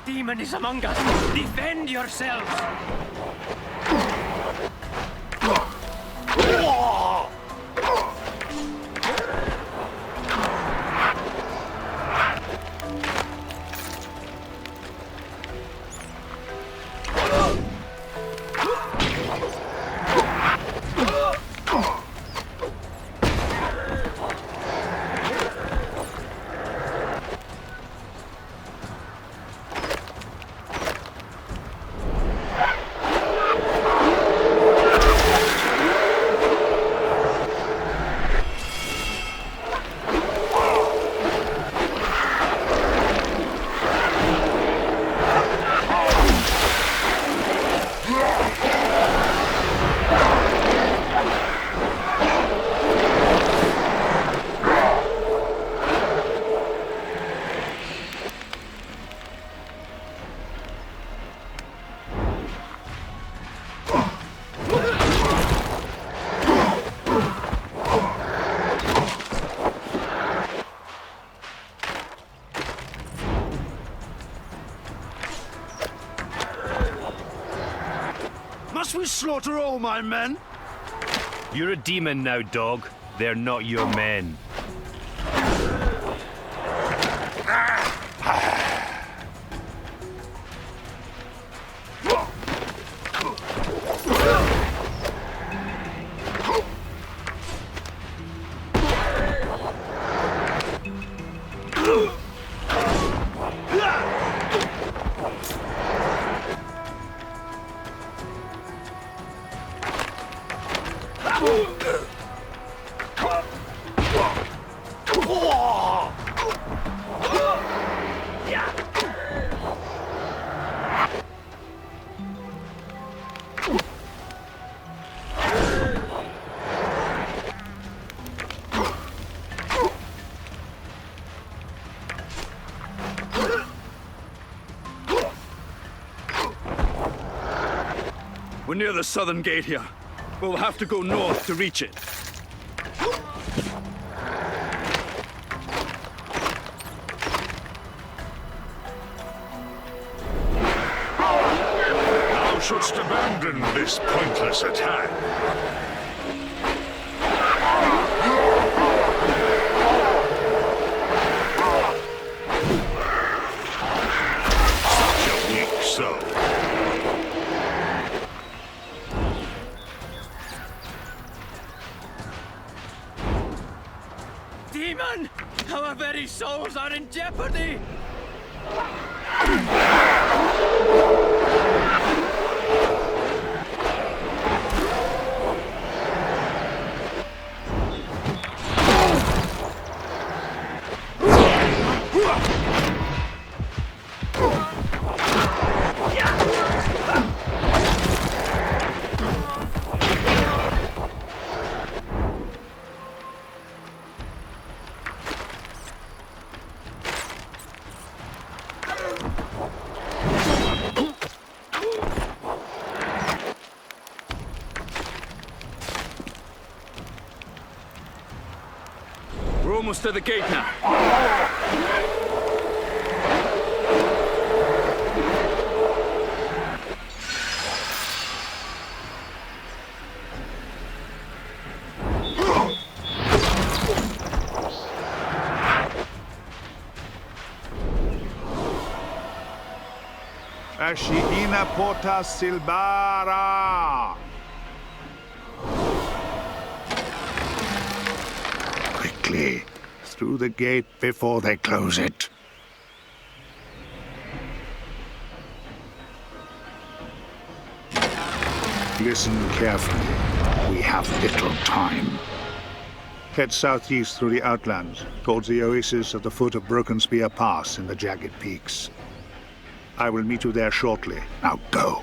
demon is among us. Defend yourselves! Must we slaughter all my men? You're a demon now, dog. They're not your men. We're near the southern gate here. We'll have to go north to reach it. Thou shouldst abandon this pointless attack. Such a weak soul. Demon! Our very souls are in jeopardy! We're almost to the gate now. Ashiina porta silbara! Quickly, through the gate before they close it. Listen carefully. We have little time. Head southeast through the outlands, towards the oasis at the foot of Broken Spear Pass in the jagged peaks. I will meet you there shortly. Now go.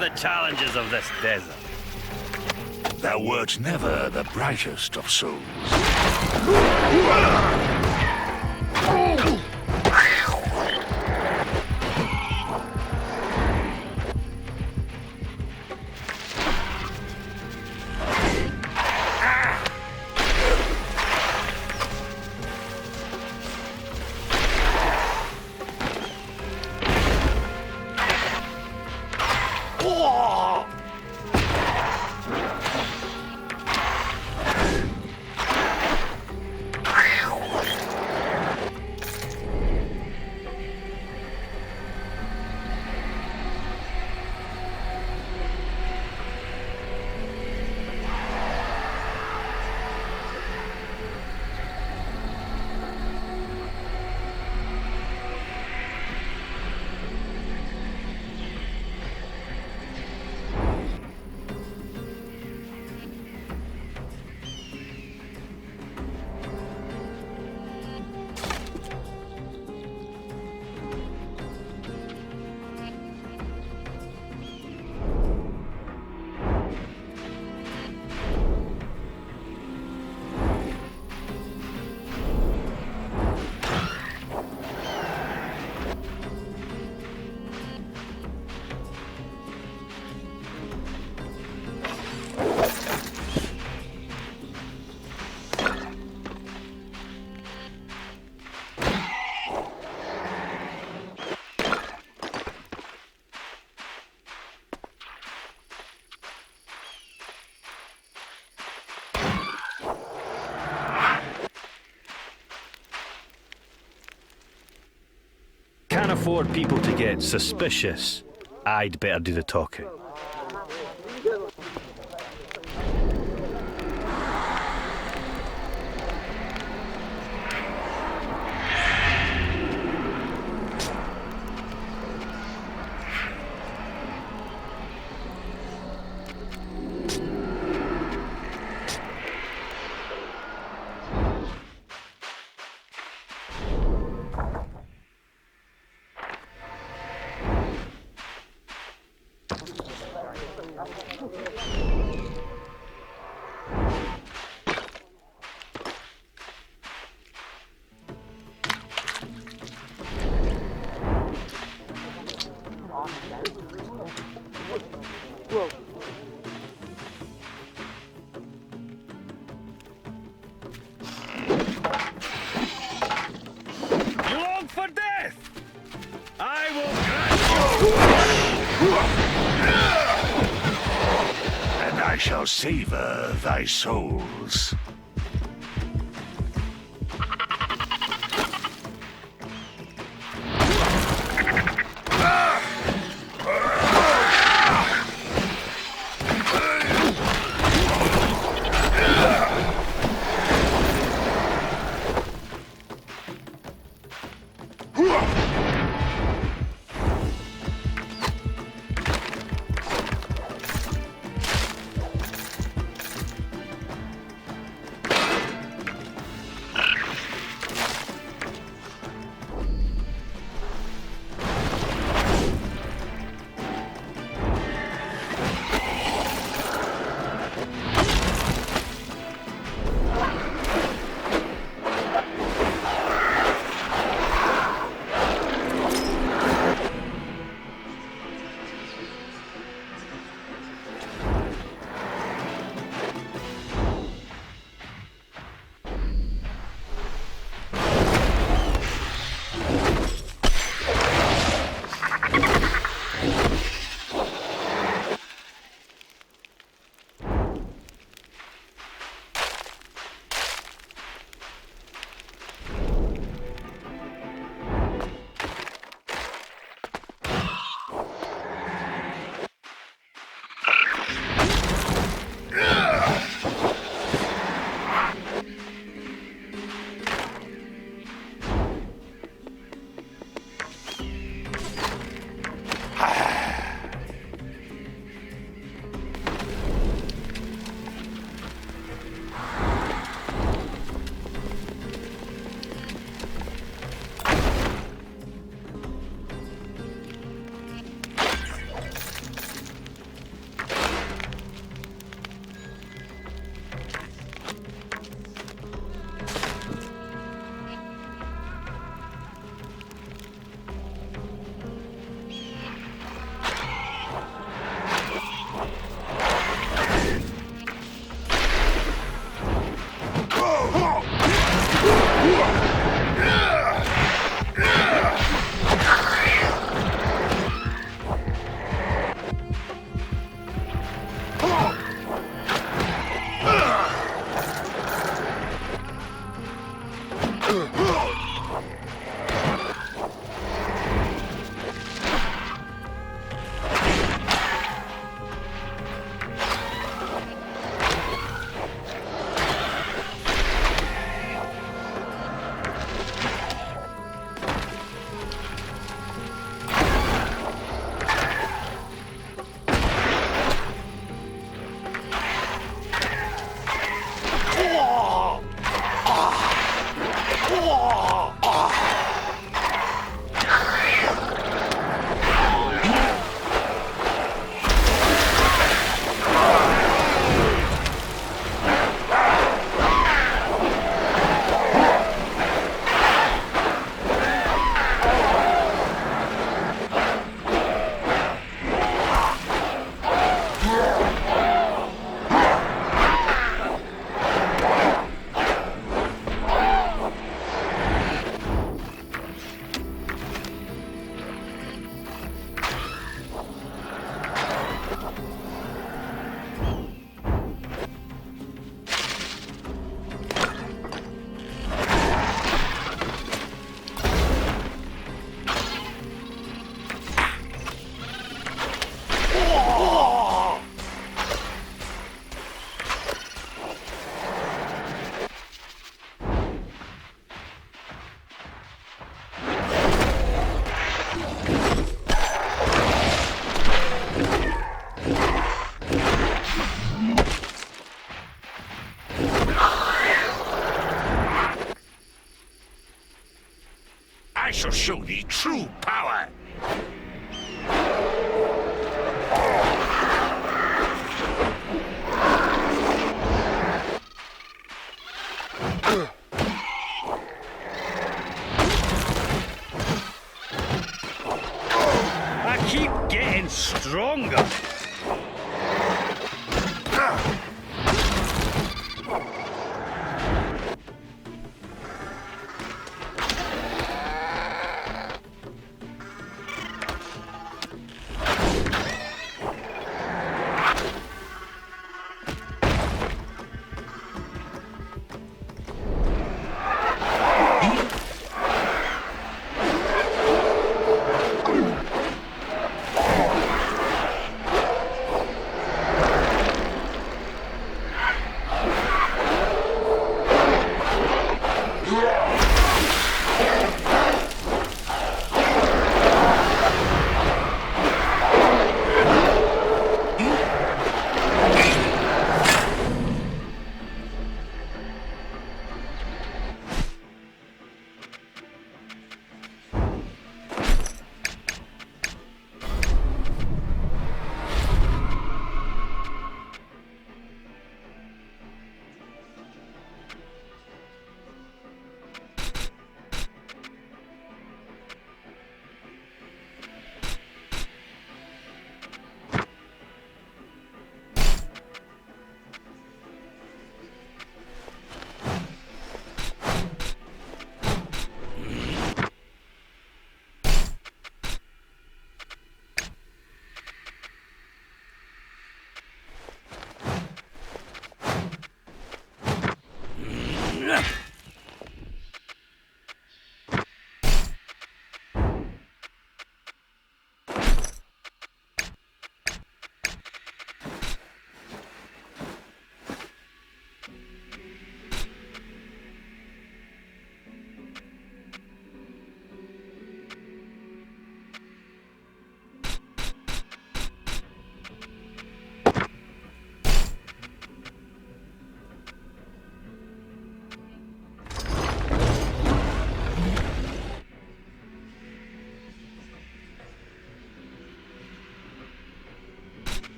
the challenges of this desert. Thou wert never the brightest of souls. Can't afford people to get suspicious. I'd better do the talking. You long for death? I will grant you! And I shall savor thy souls. I shall show thee true power. I keep getting stronger.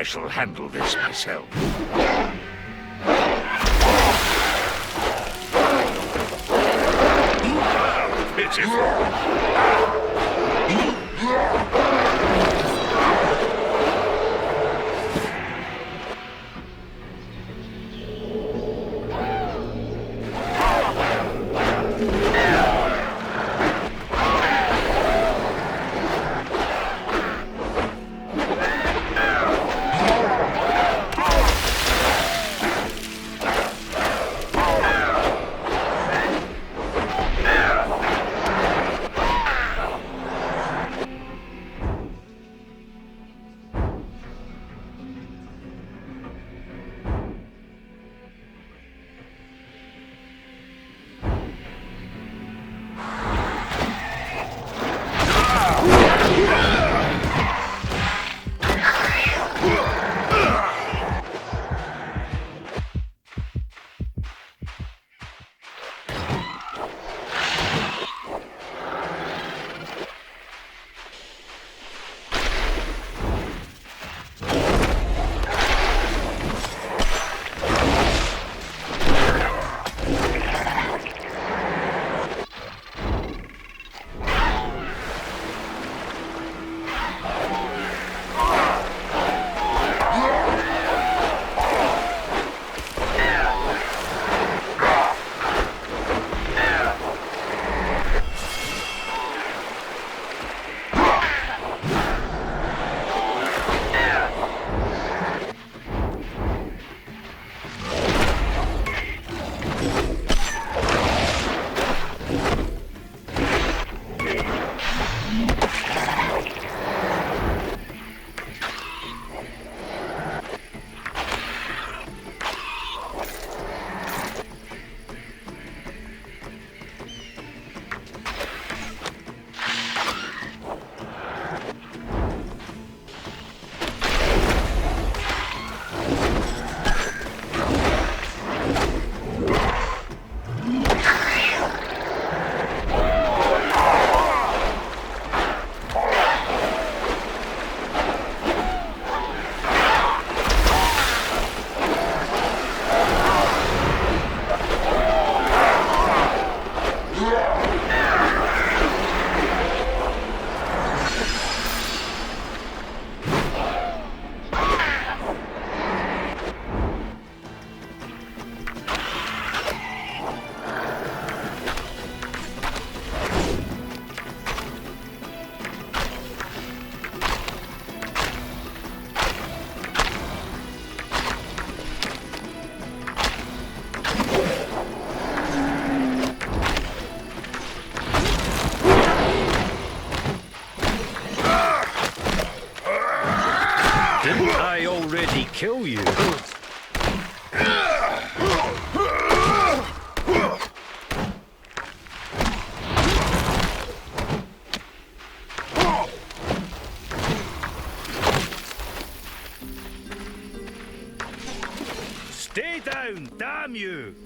I shall handle this myself. Pitiful. Kill you. Stay down, damn you!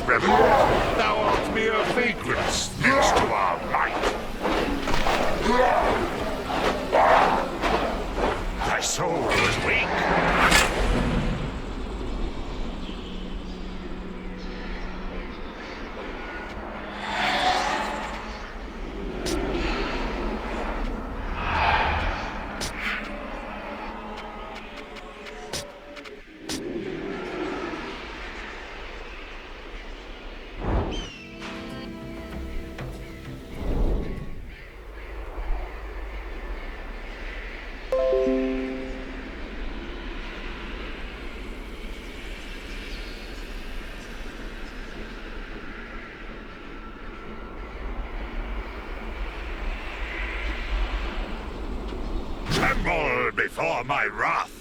rebel. Thou art mere vagrants next to our might. Thy soul is weak. Tremble before my wrath.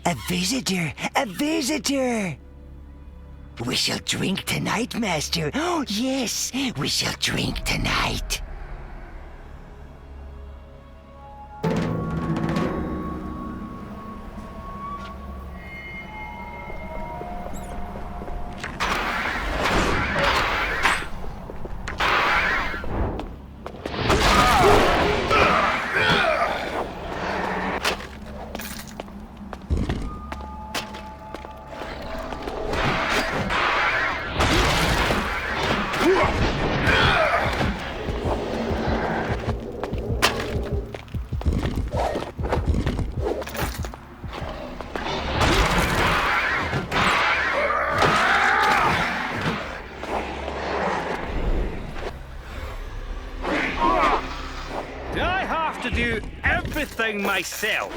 A visitor! A visitor! We shall drink tonight, Master. Oh, yes, we shall drink tonight. Do I have to do everything myself?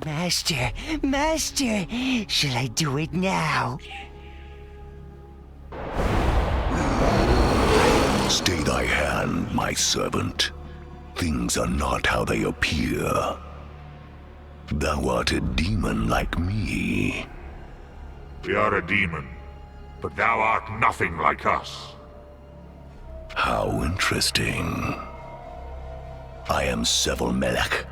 Master, Master, shall I do it now? Stay thy hand, my servant. Things are not how they appear. Thou art a demon like me. We are a demon, but thou art nothing like us. How interesting. I am Sevil Melech,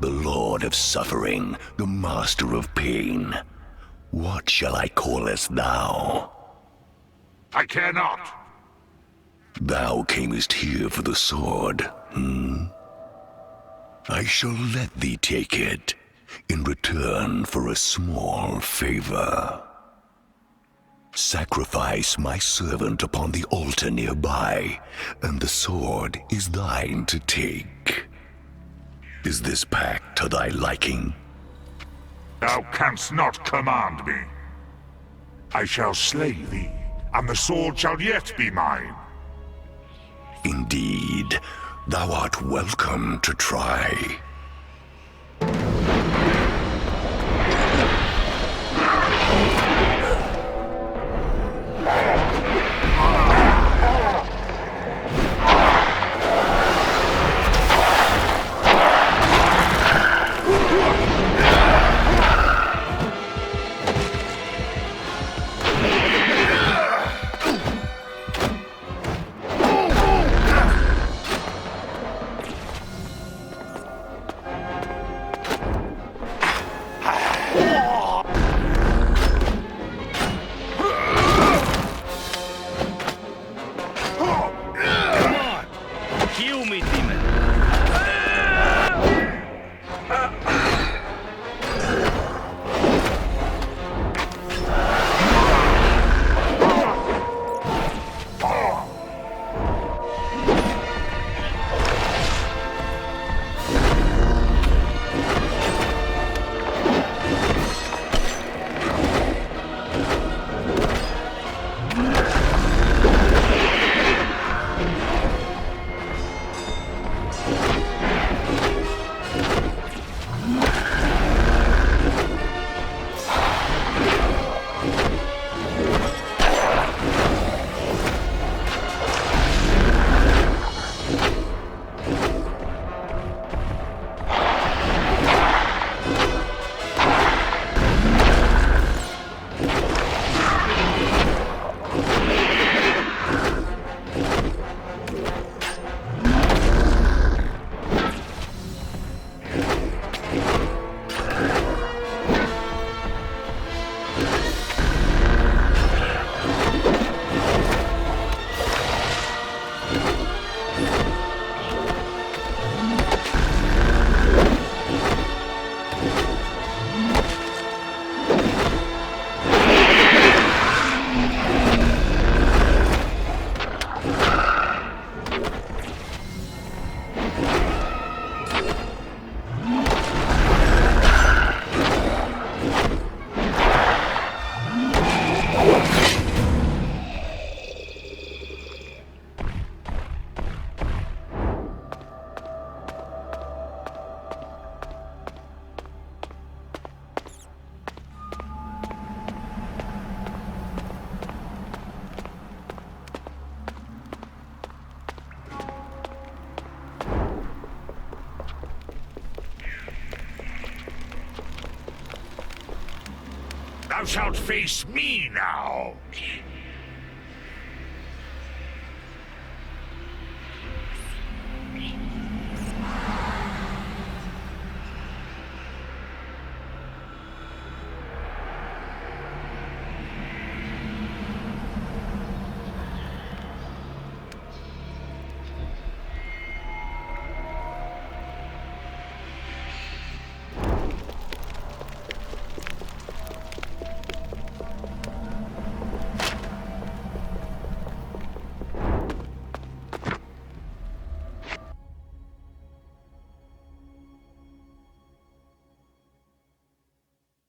the Lord of Suffering, the Master of Pain. What shall I callest thou? I care not. Thou camest here for the sword, hmm? I shall let thee take it, in return for a small favor. Sacrifice my servant upon the altar nearby, and the sword is thine to take. Is this pact to thy liking? Thou canst not command me. I shall slay thee, and the sword shall yet be mine. Indeed, thou art welcome to try. Kill me, demon. Thou shalt face me now.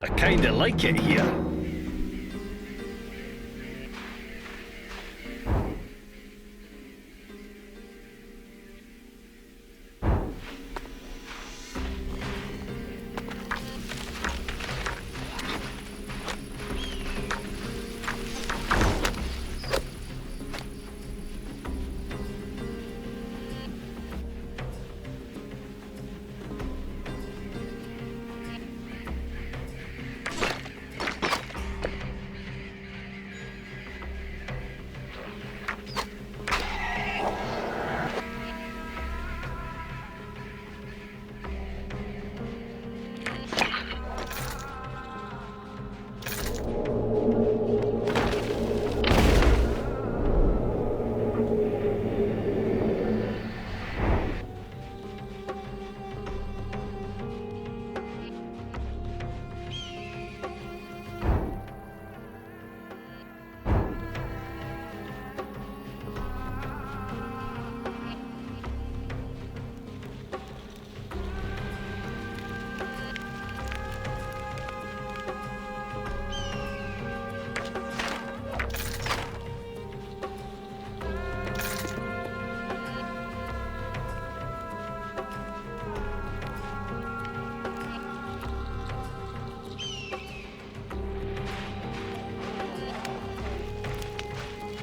I kinda like it here.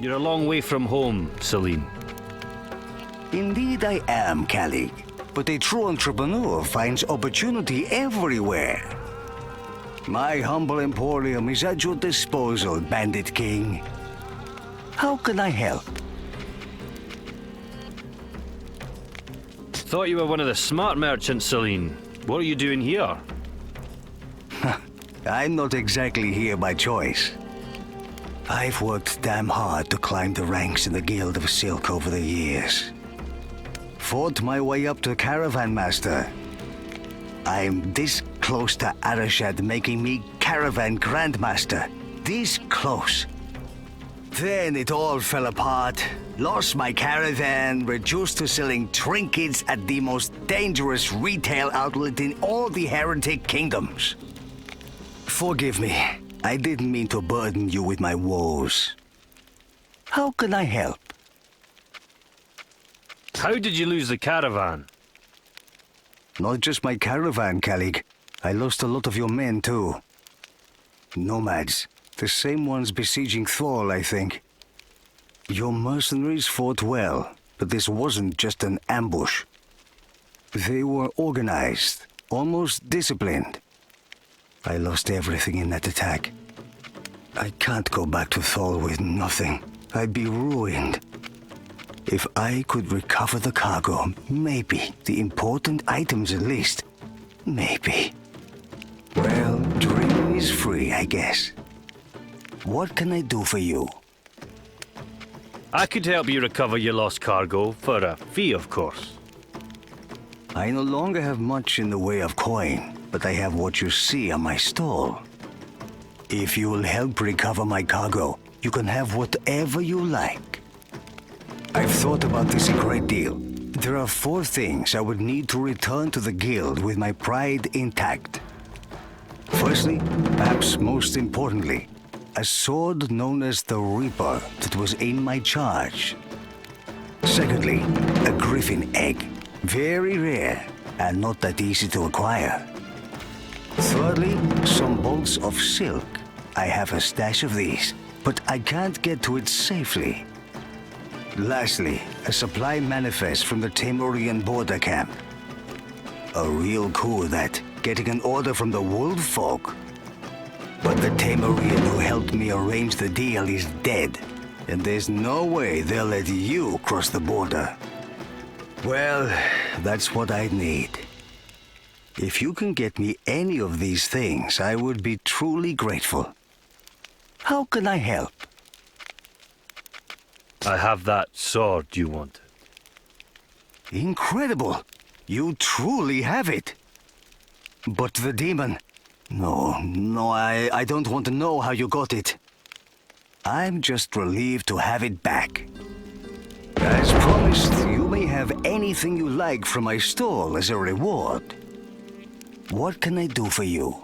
You're a long way from home, Celine. Indeed I am, Callig. But a true entrepreneur finds opportunity everywhere. My humble emporium is at your disposal, Bandit King. How can I help? Thought you were one of the smart merchants, Celine. What are you doing here? I'm not exactly here by choice. I've worked damn hard to climb the ranks in the Guild of Silk over the years. Fought my way up to Caravan Master. I'm this close to Arashad making me Caravan Grandmaster. This close. Then it all fell apart. Lost my caravan, reduced to selling trinkets at the most dangerous retail outlet in all the Heretic Kingdoms. Forgive me. I didn't mean to burden you with my woes. How can I help? How did you lose the caravan? Not just my caravan, Callig. I lost a lot of your men, too. Nomads. The same ones besieging Thor, I think. Your mercenaries fought well, but this wasn't just an ambush. They were organized, almost disciplined. I lost everything in that attack. I can't go back to Thor with nothing. I'd be ruined. If I could recover the cargo, maybe. The important items at least. Maybe. Well, dreaming is free, I guess. What can I do for you? I could help you recover your lost cargo, for a fee, of course. I no longer have much in the way of coin, but I have what you see on my stall. If you will help recover my cargo, you can have whatever you like. I've thought about this a great deal. There are 4 things I would need to return to the guild with my pride intact. Firstly, perhaps most importantly, a sword known as the Reaper that was in my charge. Secondly, a griffin egg, very rare and not that easy to acquire. Thirdly, some bolts of silk. I have a stash of these, but I can't get to it safely. Lastly, a supply manifest from the Temurian border camp. A real coup that, getting an order from the wolf folk. But the Temurian who helped me arrange the deal is dead, and there's no way they'll let you cross the border. Well, that's what I need. If you can get me any of these things, I would be truly grateful. How can I help? I have that sword you wanted. Incredible! You truly have it! But the demon... No, I don't want to know how you got it. I'm just relieved to have it back. As promised, you may have anything you like from my stall as a reward. What can I do for you?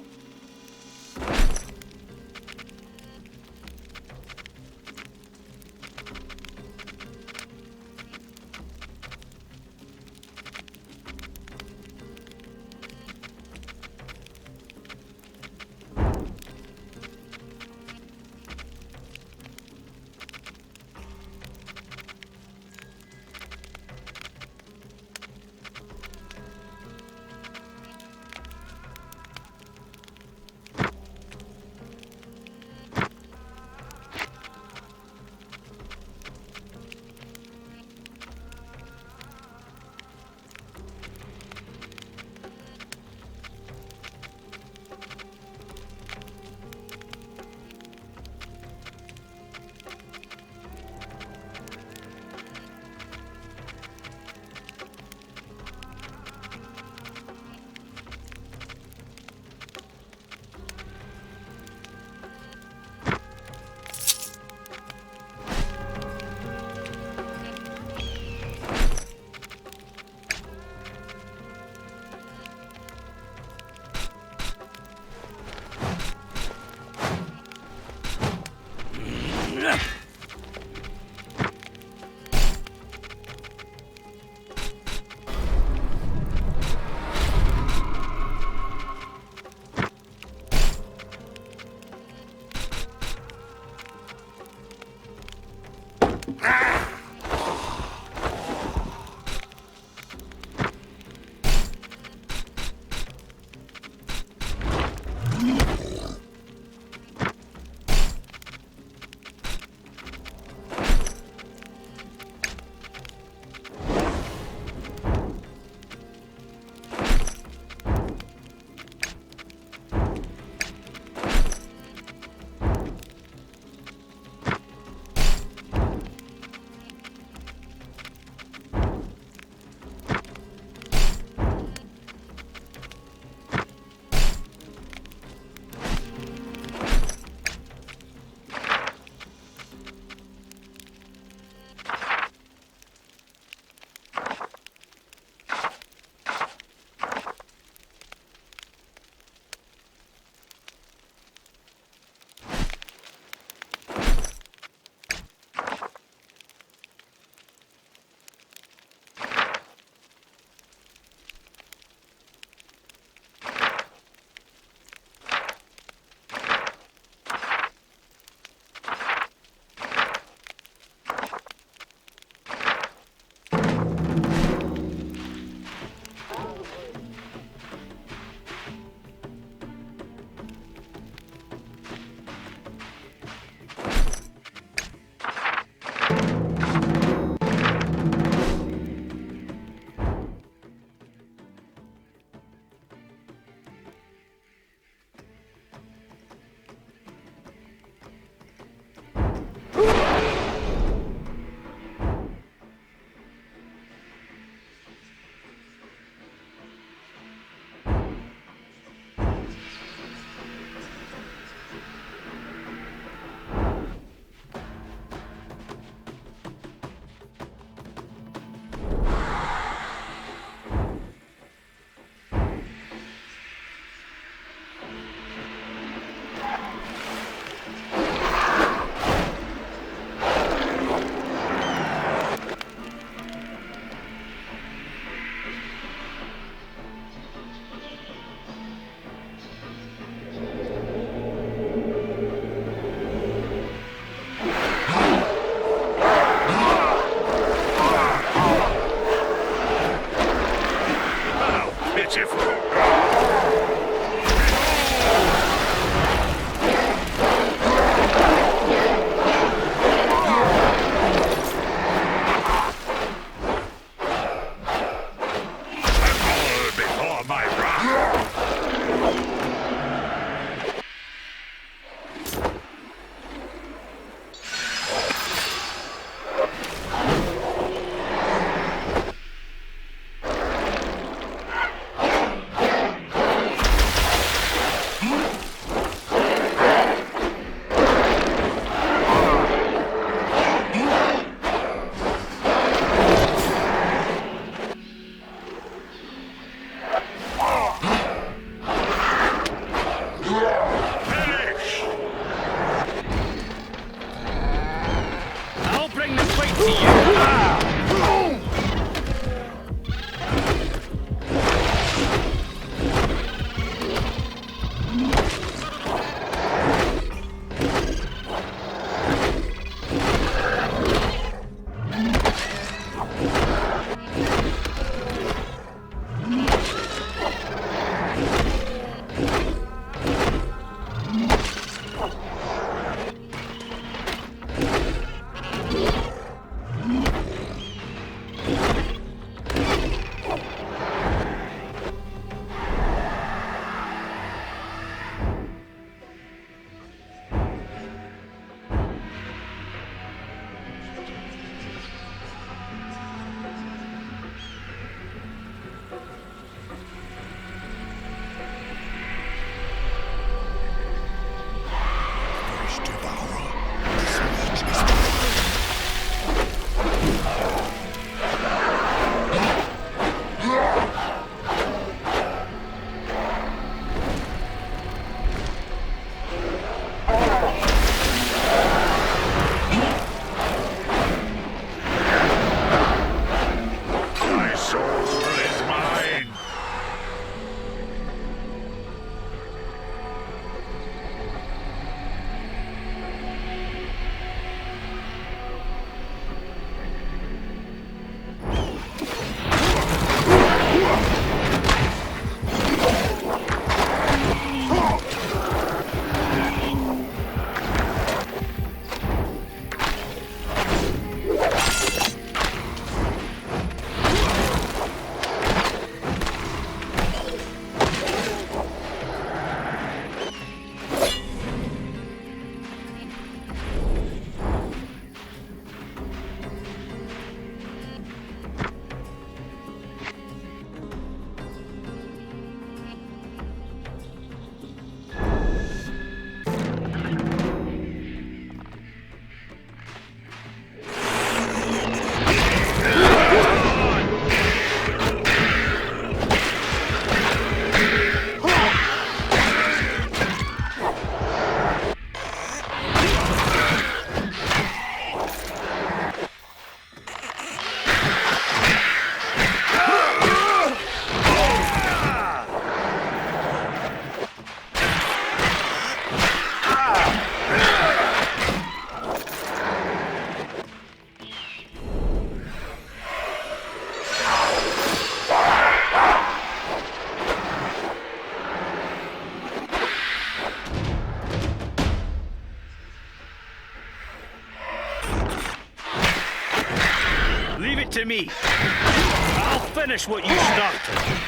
to me. I'll finish what you started.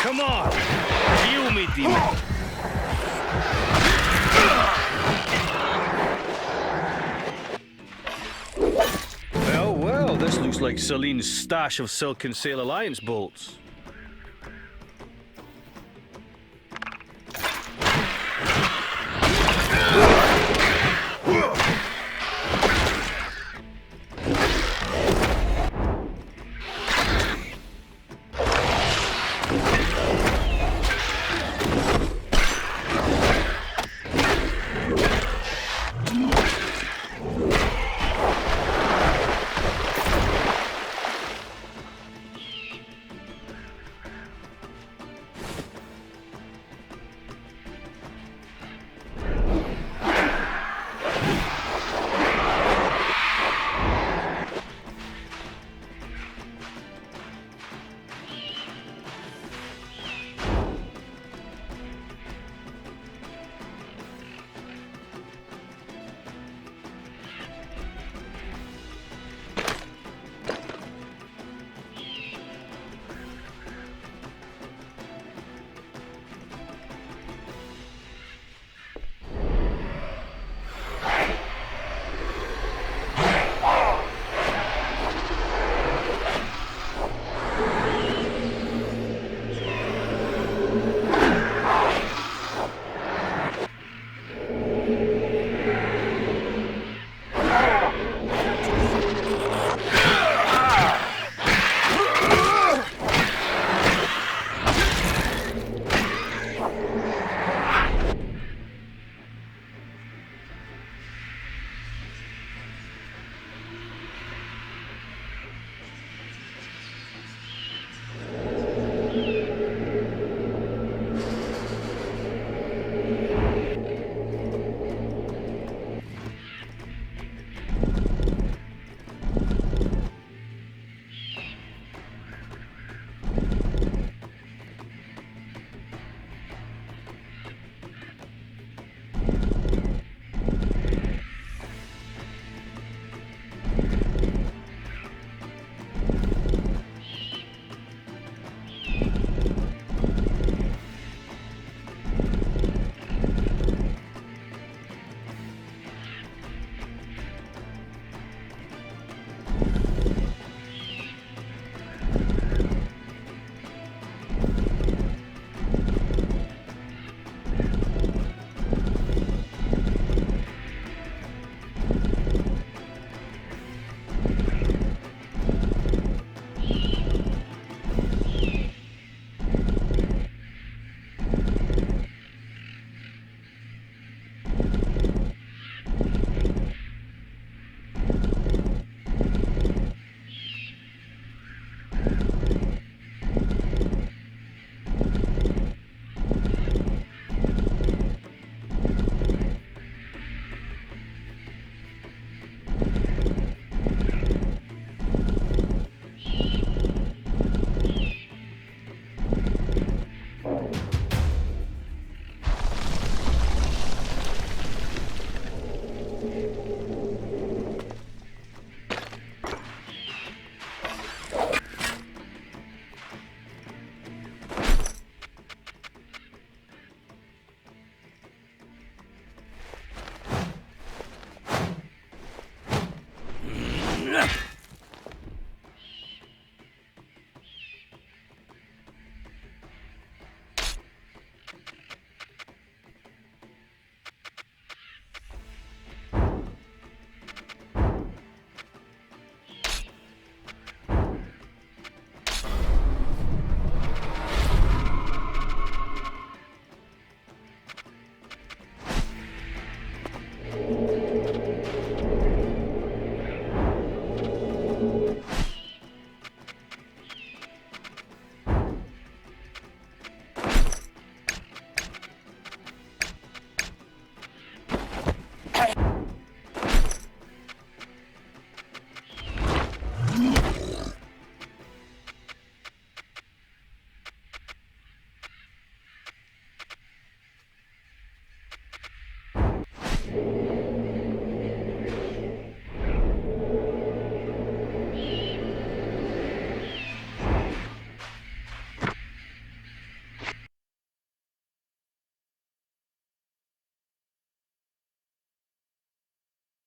Come on, heal me, demon. Well, this looks like Celine's stash of Silken Sail Alliance bolts.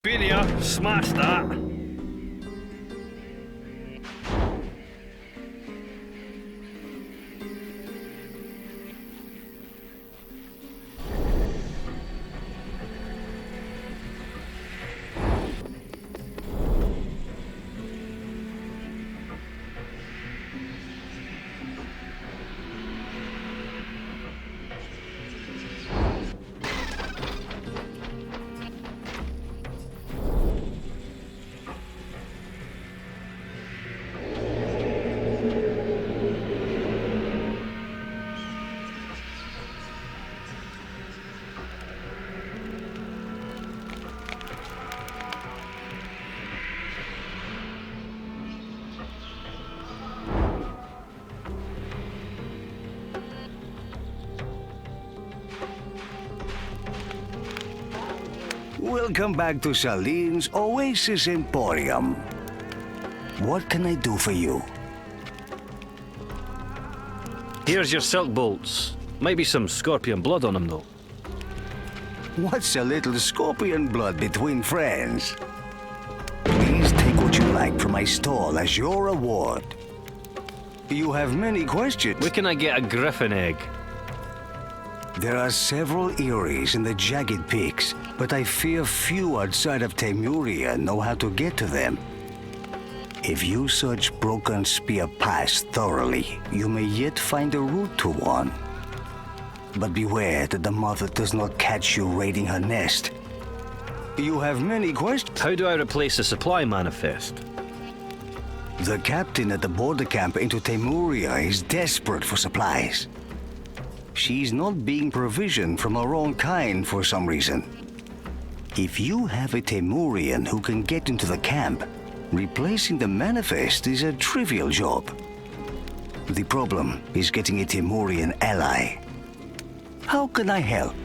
Been here, smash that. Welcome back to Saleem's Oasis Emporium. What can I do for you? Here's your silk bolts. Might be some scorpion blood on them, though. What's a little scorpion blood between friends? Please take what you like from my stall as your reward. You have many questions. Where can I get a griffin egg? There are several eyries in the jagged peaks, but I fear few outside of Temuria know how to get to them. If you search Broken Spear Pass thoroughly, you may yet find a route to one. But beware that the mother does not catch you raiding her nest. You have many questions. How do I replace the supply manifest? The captain at the border camp into Temuria is desperate for supplies. She's not being provisioned from her own kind for some reason. If you have a Temurian who can get into the camp, replacing the manifest is a trivial job. The problem is getting a Temurian ally. How can I help?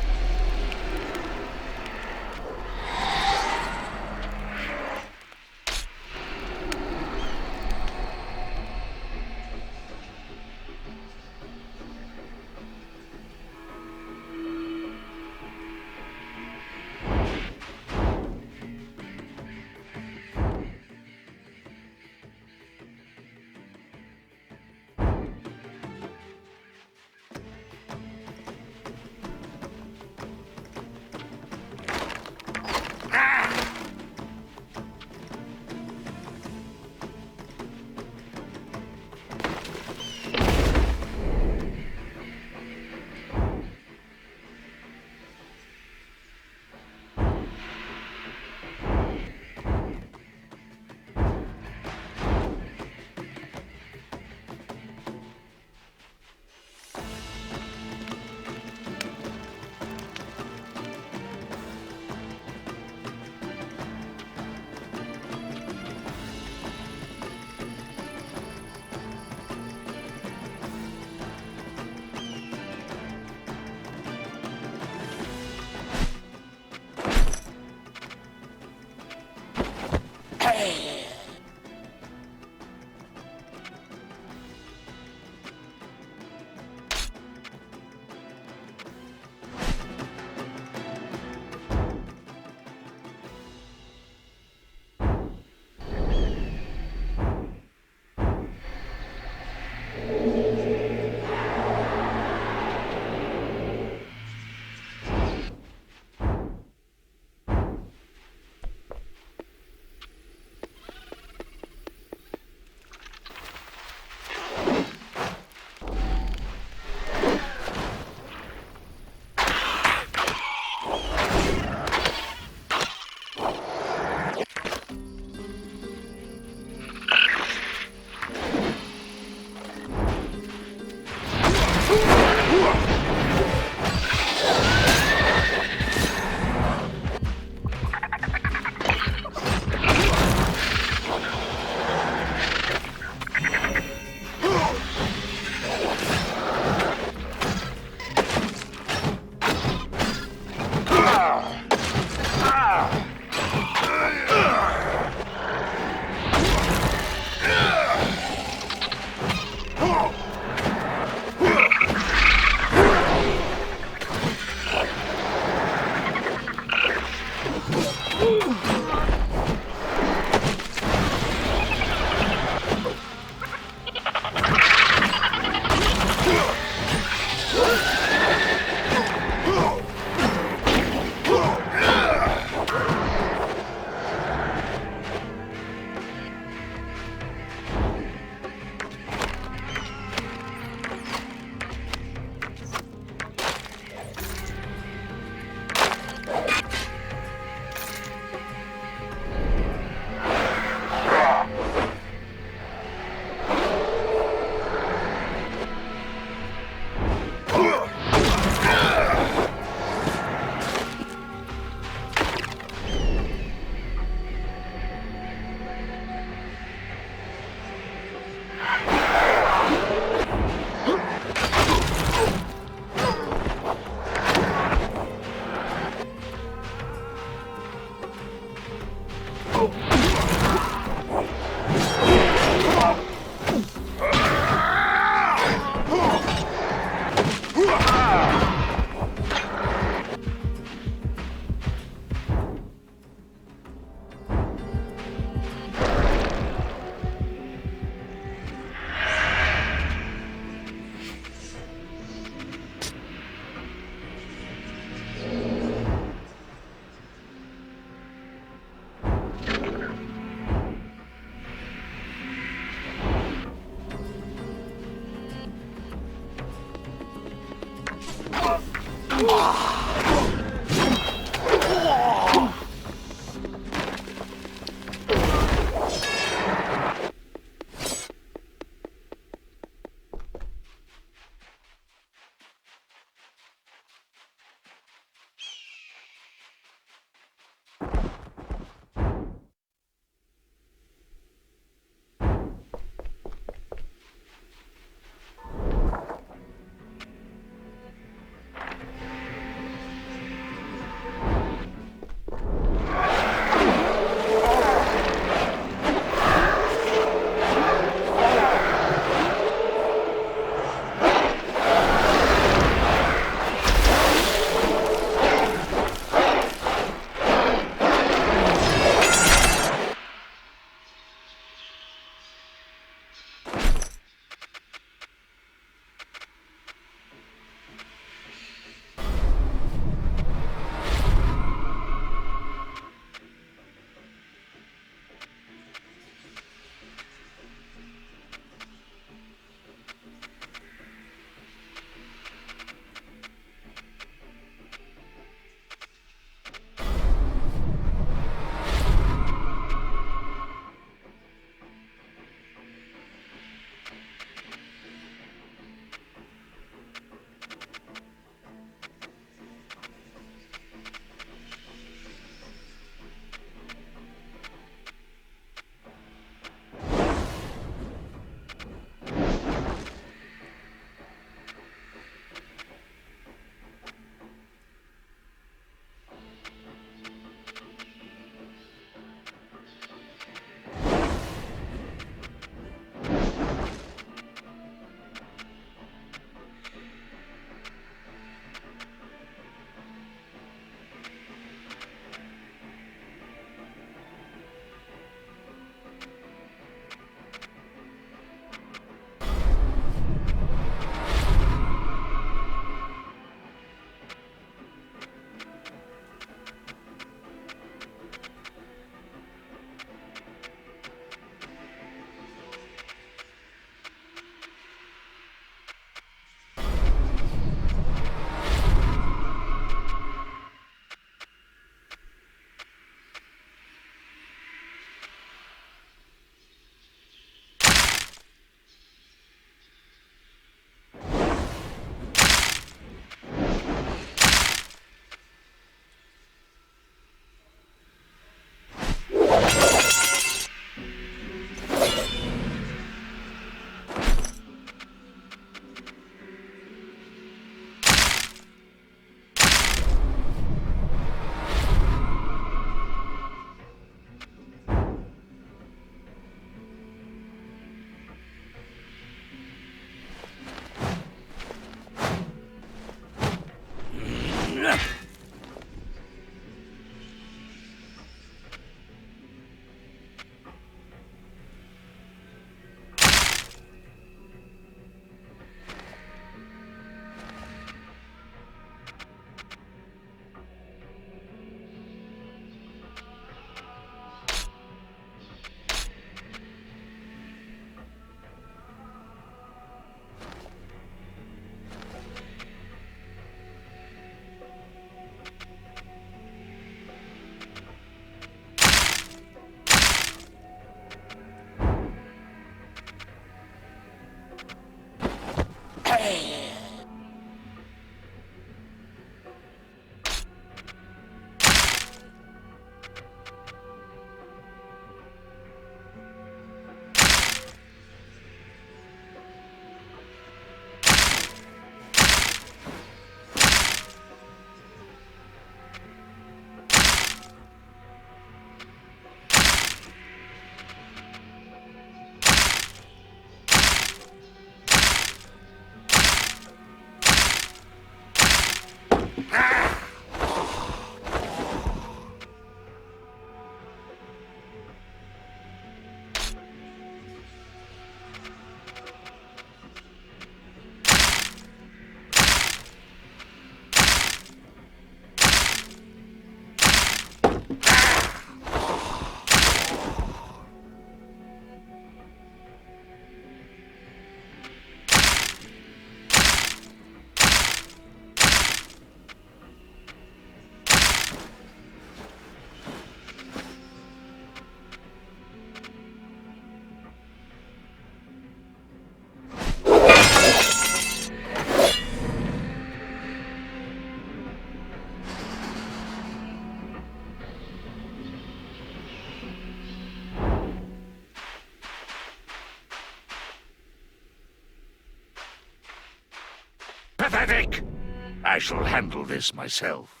I shall handle this myself.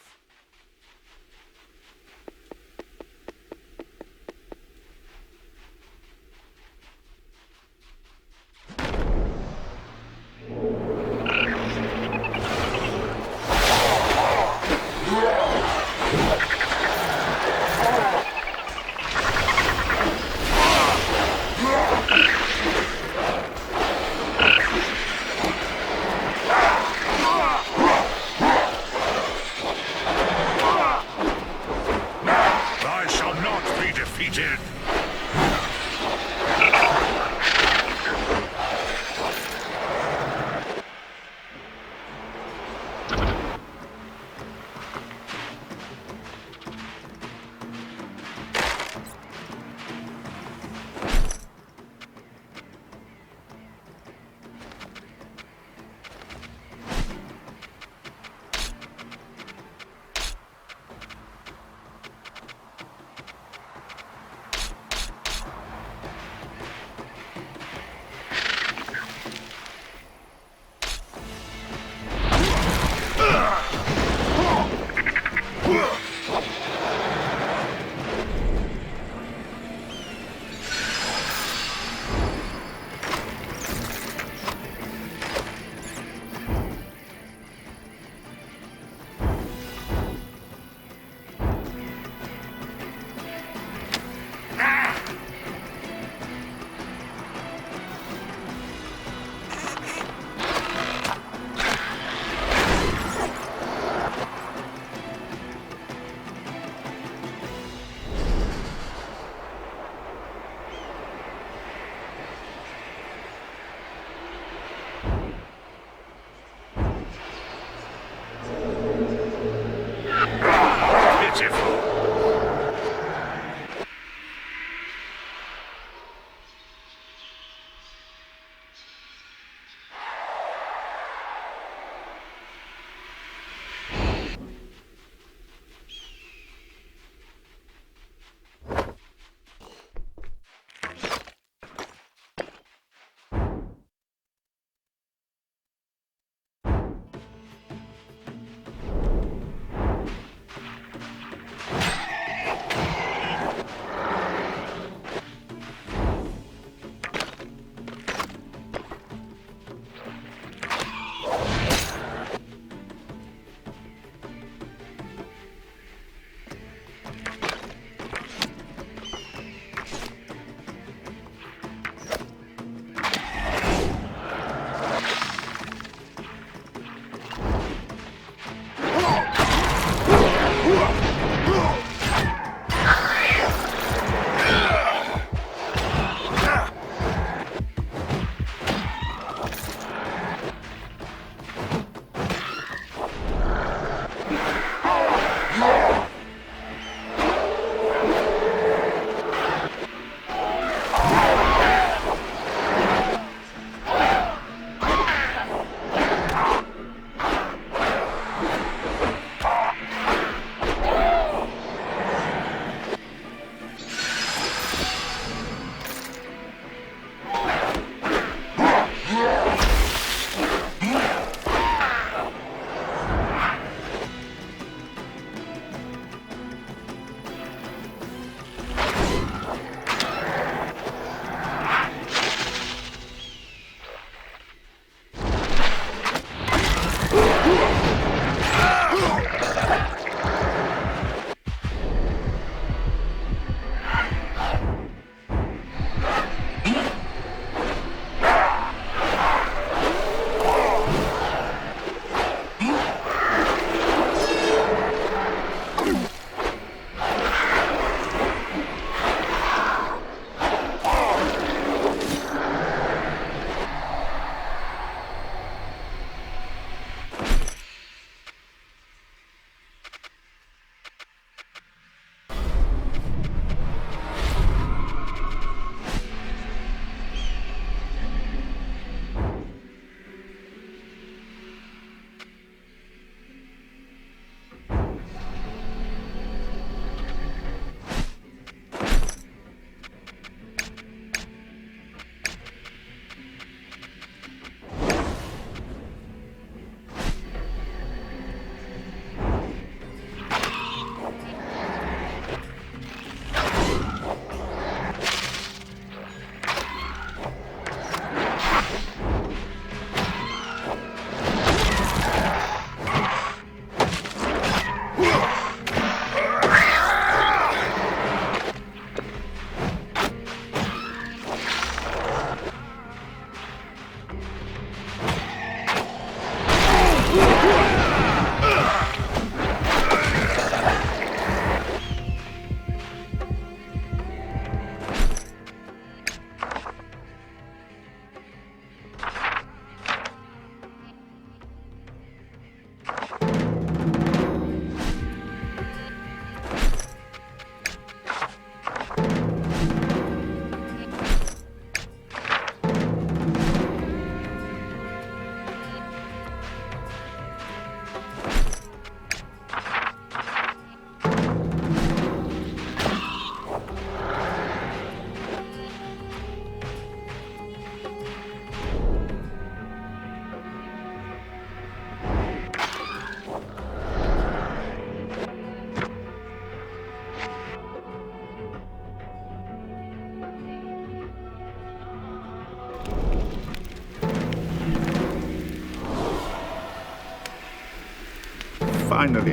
Finally.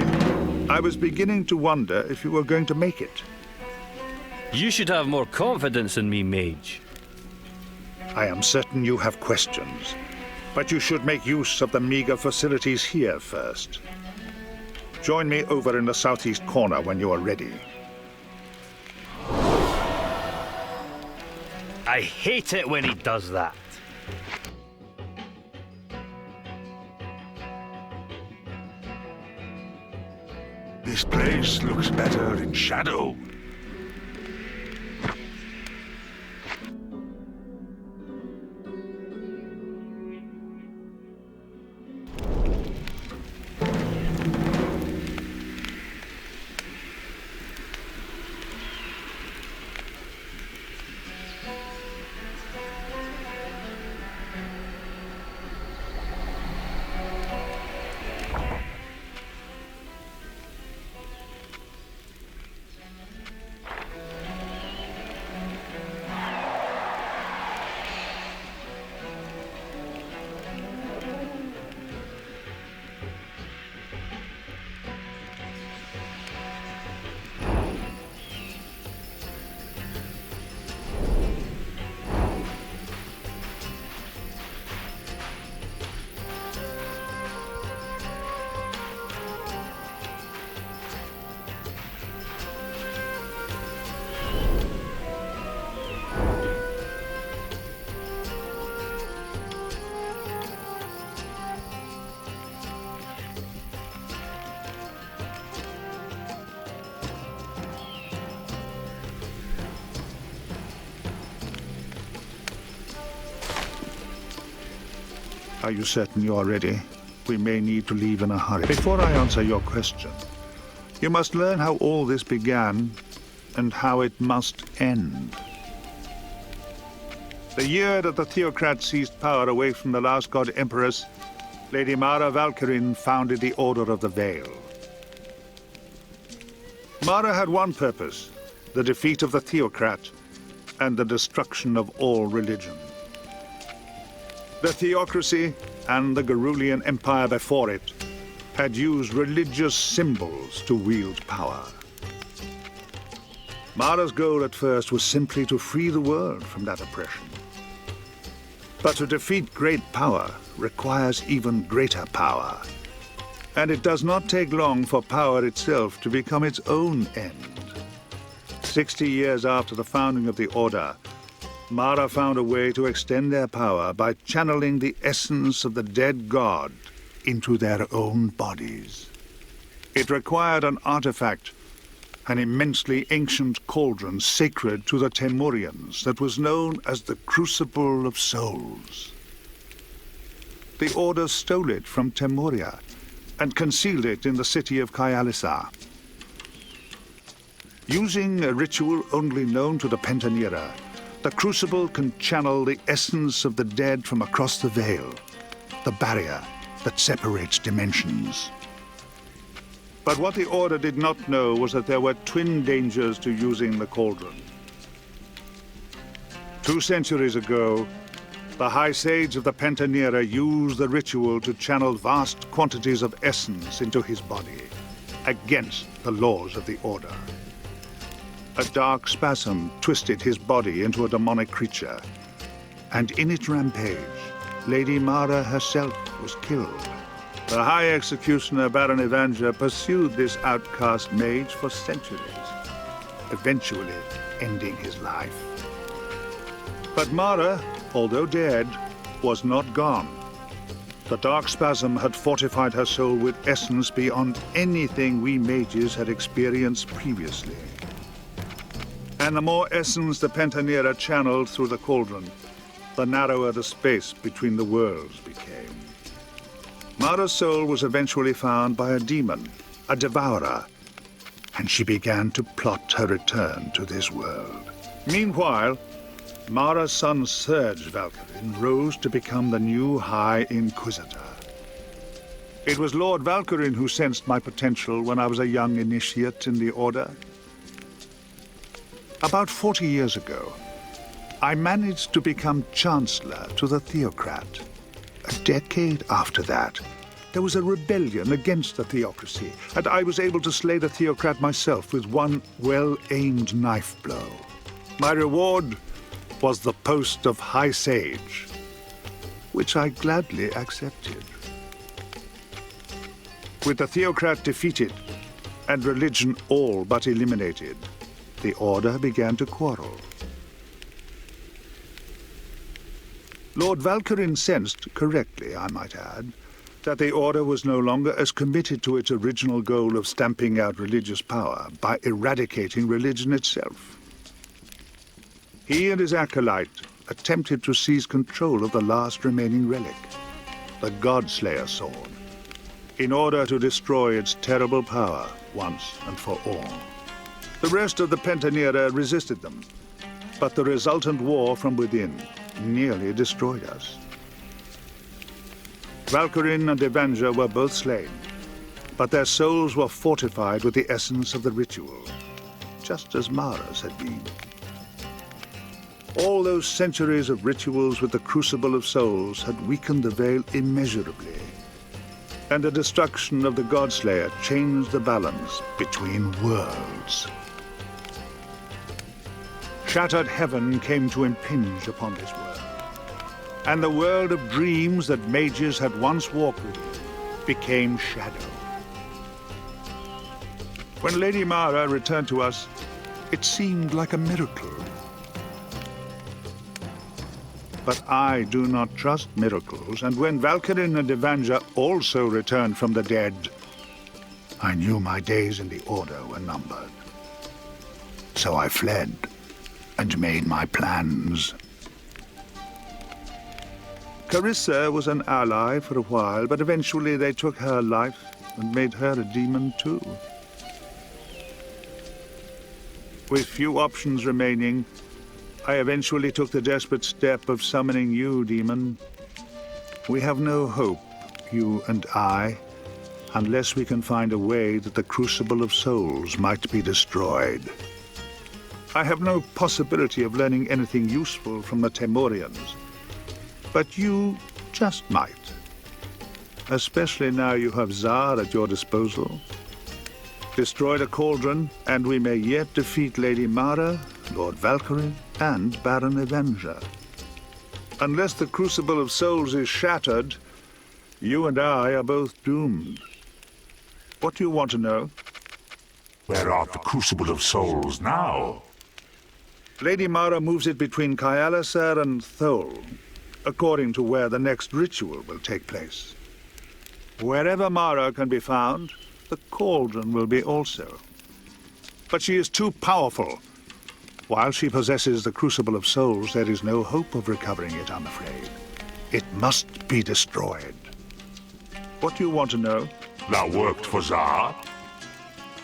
I was beginning to wonder if you were going to make it. You should have more confidence in me, mage. I am certain you have questions, but you should make use of the meager facilities here first. Join me over in the southeast corner when you are ready. I hate it when he does that. This place looks better in shadow. Are you certain you are ready? We may need to leave in a hurry. Before I answer your question, you must learn how all this began and how it must end. The year that the Theocrats seized power away from the last god empress, Lady Mara Valkyrin founded the Order of the Veil. Mara had one purpose, the defeat of the Theocrat and the destruction of all religion. The theocracy and the Gerulian Empire before it had used religious symbols to wield power. Mara's goal at first was simply to free the world from that oppression. But to defeat great power requires even greater power. And it does not take long for power itself to become its own end. 60 years after the founding of the Order, Mara found a way to extend their power by channeling the essence of the dead god into their own bodies. It required an artifact, an immensely ancient cauldron sacred to the Temurians that was known as the Crucible of Souls. The Order stole it from Temuria and concealed it in the city of Kyalisa. Using a ritual only known to the Pentanera, the Crucible can channel the essence of the dead from across the veil, the barrier that separates dimensions. But what the Order did not know was that there were twin dangers to using the cauldron. 2 centuries ago, the High Sage of the Pentanera used the ritual to channel vast quantities of essence into his body, against the laws of the Order. A dark spasm twisted his body into a demonic creature, and in its rampage, Lady Mara herself was killed. The High Executioner Baron Evanger pursued this outcast mage for centuries, eventually ending his life. But Mara, although dead, was not gone. The dark spasm had fortified her soul with essence beyond anything we mages had experienced previously. And the more essence the Pentanera channeled through the cauldron, the narrower the space between the worlds became. Mara's soul was eventually found by a demon, a devourer, and she began to plot her return to this world. Meanwhile, Mara's son Serge Valkyrin rose to become the new High Inquisitor. It was Lord Valkyrin who sensed my potential when I was a young initiate in the Order. About 40 years ago, I managed to become Chancellor to the Theocrat. A decade after that, There was a rebellion against the theocracy, and I was able to slay the theocrat myself with one well-aimed knife blow. My reward was the post of High Sage, which I gladly accepted. With the theocrat defeated and religion all but eliminated, the Order began to quarrel. Lord Valkyrin sensed, correctly I might add, that the Order was no longer as committed to its original goal of stamping out religious power by eradicating religion itself. He and his acolyte attempted to seize control of the last remaining relic, the Godslayer sword, in order to destroy its terrible power once and for all. The rest of the Pentanera resisted them, but the resultant war from within nearly destroyed us. Valkyrin and Avenger were both slain, but their souls were fortified with the essence of the ritual, just as Mara's had been. All those centuries of rituals with the Crucible of Souls had weakened the Veil immeasurably, and the destruction of the Godslayer changed the balance between worlds. Shattered heaven came to impinge upon this world, and the world of dreams that mages had once walked with became shadow. When Lady Mara returned to us, it seemed like a miracle. But I do not trust miracles, and when Valkyrin and Avenger also returned from the dead, I knew my days in the Order were numbered. So I fled and made my plans. Carissa was an ally for a while, but eventually they took her life and made her a demon too. With few options remaining, I eventually took the desperate step of summoning you, demon. We have no hope, you and I, unless we can find a way that the Crucible of Souls might be destroyed. I have no possibility of learning anything useful from the Temurians, but you just might. Especially now you have Zar at your disposal. Destroy the cauldron, and we may yet defeat Lady Mara, Lord Valkyrie, and Baron Avenger. Unless the Crucible of Souls is shattered, you and I are both doomed. What do you want to know? Where art the Crucible of Souls now? Lady Mara moves it between Kyalisar and Thol, according to where the next ritual will take place. Wherever Mara can be found, the cauldron will be also. But she is too powerful. While she possesses the Crucible of Souls, there is no hope of recovering it, I'm afraid. It must be destroyed. What do you want to know? Thou worked for Zar?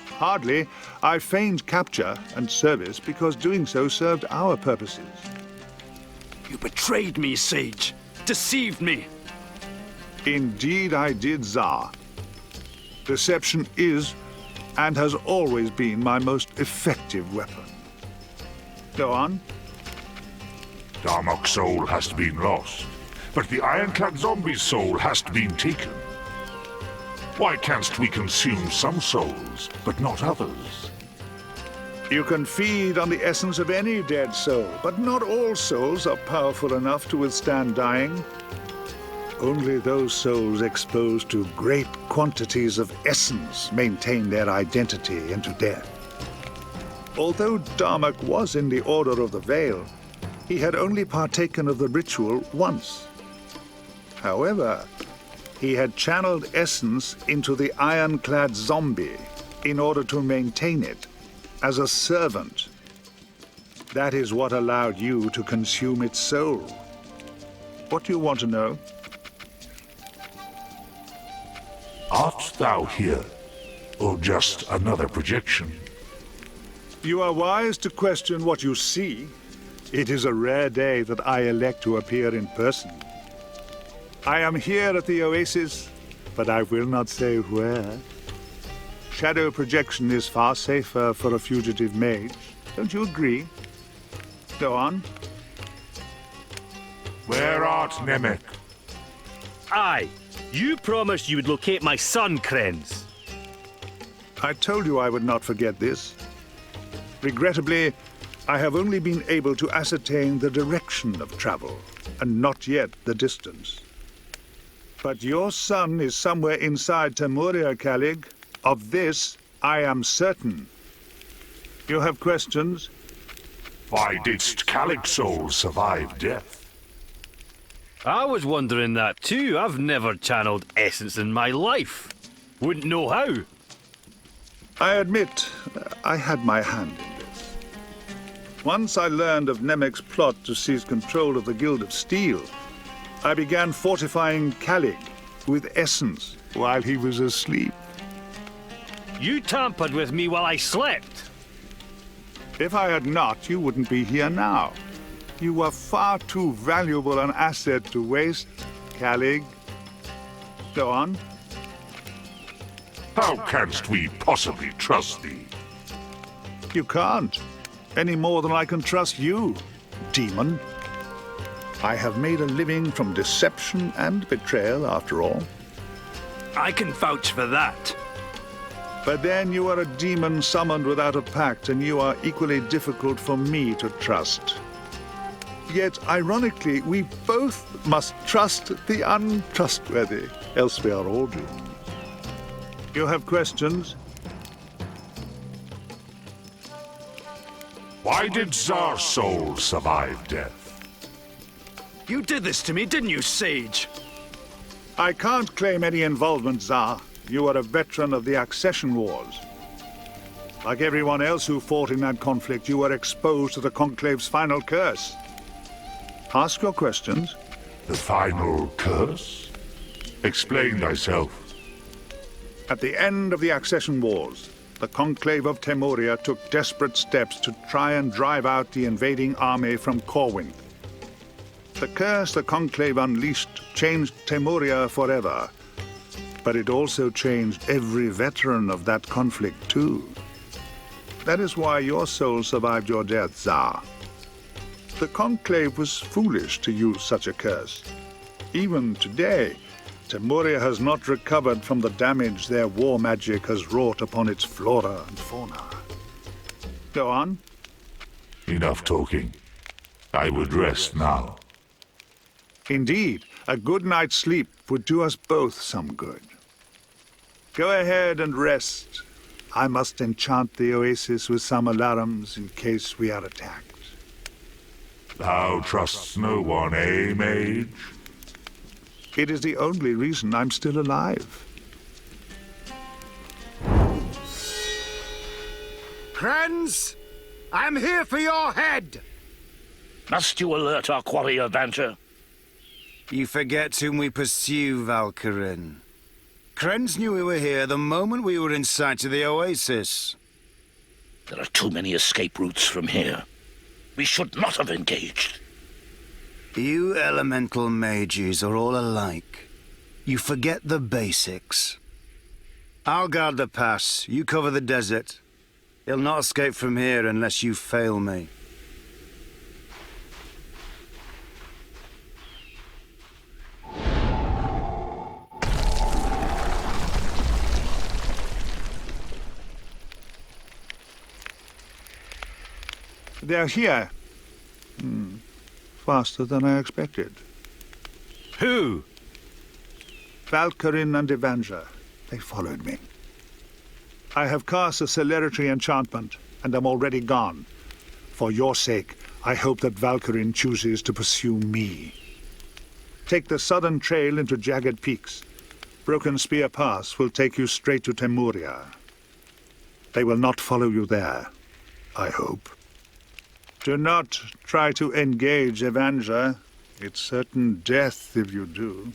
Hardly. I feigned capture and service because doing so served our purposes. You betrayed me, Sage. Deceived me. Indeed I did, Zar. Deception is, and has always been, my most effective weapon. Go on. Darmok's soul has been lost, but the ironclad zombie's soul has been taken. Why canst we consume some souls, but not others? You can feed on the essence of any dead soul, but not all souls are powerful enough to withstand dying. Only those souls exposed to great quantities of essence maintain their identity into death. Although Darmok was in the Order of the Veil, he had only partaken of the ritual once. However, he had channeled essence into the ironclad zombie in order to maintain it as a servant. That is what allowed you to consume its soul. What do you want to know? Art thou here, or just another projection? You are wise to question what you see. It is a rare day that I elect to appear in person. I am here at the Oasis, but I will not say where. Shadow projection is far safer for a fugitive mage. Don't you agree? Go on. Where art Nemec? Aye, You promised you would locate my son, Krenz. I told you I would not forget this. Regrettably, I have only been able to ascertain the direction of travel, and not yet the distance. But your son is somewhere inside Temuria, Kalig. Of this, I am certain. You have questions? Why didst Calig's soul survive death? I was wondering that too. I've never channeled essence in my life. Wouldn't know how. I admit, I had my hand in this. Once I learned of Nemec's plot to seize control of the Guild of Steel, I began fortifying Calig with essence while he was asleep. You tampered with me while I slept. If I had not, you wouldn't be here now. You were far too valuable an asset to waste, Calig. Go on. How canst we possibly trust thee? You can't, any more than I can trust you, demon. I have made a living from deception and betrayal, after all. I can vouch for that. But then you are a demon summoned without a pact, and you are equally difficult for me to trust. Yet, ironically, we both must trust the untrustworthy, else we are all doomed. You have questions? Why did Tsar's soul survive death? You did this to me, didn't you, Sage? I can't claim any involvement, Tsar. You are a veteran of the Accession Wars. Like everyone else who fought in that conflict, you were exposed to the Conclave's final curse. Ask your questions. The final curse? Explain thyself. At the end of the Accession Wars, the Conclave of Temuria took desperate steps to try and drive out the invading army from Corwin. The curse the Conclave unleashed changed Temuria forever, but it also changed every veteran of that conflict too. That is why your soul survived your death, Tsar. The Conclave was foolish to use such a curse. Even today, Temuria has not recovered from the damage their war magic has wrought upon its flora and fauna. Go on. Enough talking. I would rest now. Indeed, a good night's sleep would do us both some good. Go ahead and rest. I must enchant the oasis with some alarms in case we are attacked. Thou trustst no one, eh, mage? It is the only reason I'm still alive. Krenz, I'm here for your head! Must you alert our quarry avenger? You forget whom we pursue, Valkyrin. Krenz knew we were here the moment we were in sight of the oasis. There are too many escape routes from here. We should not have engaged. You elemental mages are all alike. You forget the basics. I'll guard the pass. You cover the desert. He'll not escape from here unless you fail me. They're here. Faster than I expected. Who? Valkyrin and Avenger. They followed me. I have cast a celerity enchantment, and am already gone. For your sake, I hope that Valkyrin chooses to pursue me. Take the southern trail into Jagged Peaks. Broken Spear Pass will take you straight to Temuria. They will not follow you there, I hope. Do not try to engage Avenger. It's certain death if you do.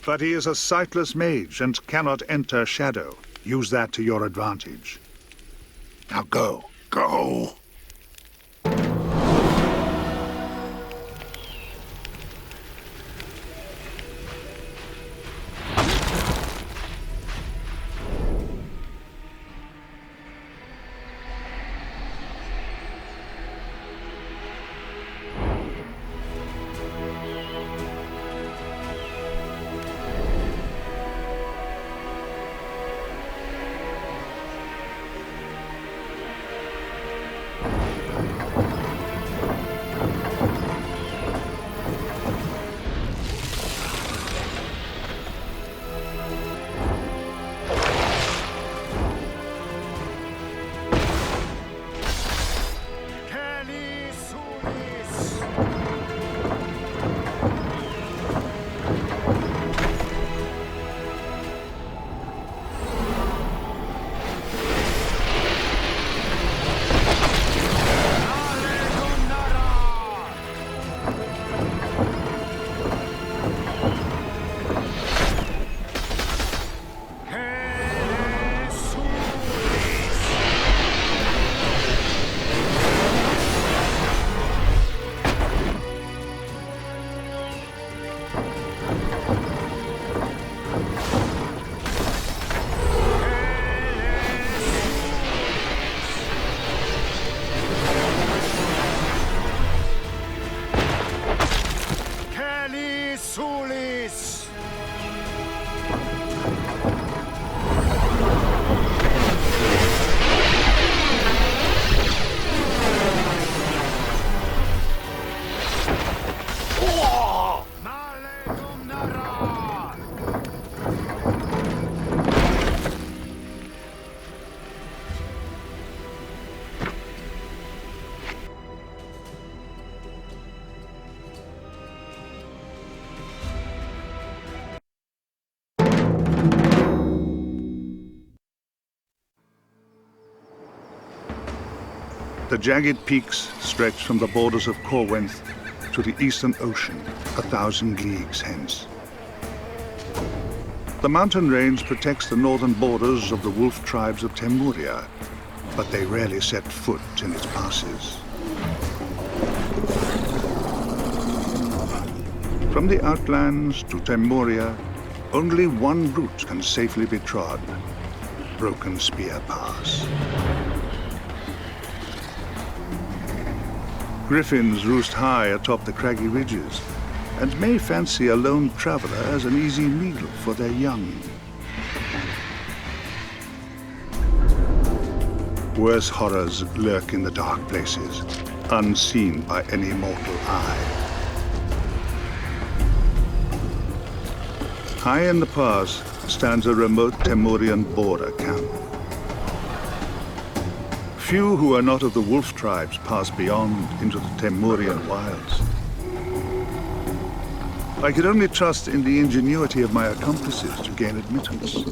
But he is a sightless mage and cannot enter shadow. Use that to your advantage. Now go. Go! The jagged peaks stretch from the borders of Corwenthe to the eastern ocean, 1,000 leagues hence. The mountain range protects the northern borders of the wolf tribes of Temuria, but they rarely set foot in its passes. From the outlands to Temuria, only one route can safely be trod: Broken Spear Pass. Griffins roost high atop the craggy ridges, and may fancy a lone traveler as an easy meal for their young. Worse horrors lurk in the dark places, unseen by any mortal eye. High in the pass stands a remote Temurian border camp. Few who are not of the wolf tribes pass beyond into the Temurian wilds. I could only trust in the ingenuity of my accomplices to gain admittance.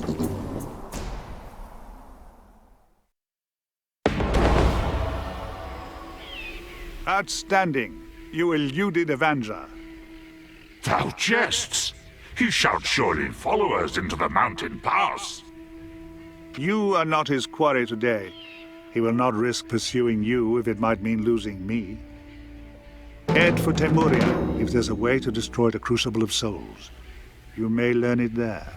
Outstanding. You eluded Avenger. Thou jests! He shall surely follow us into the mountain pass. You are not his quarry today. He will not risk pursuing you if it might mean losing me. Head for Temuria if there's a way to destroy the Crucible of Souls. You may learn it there.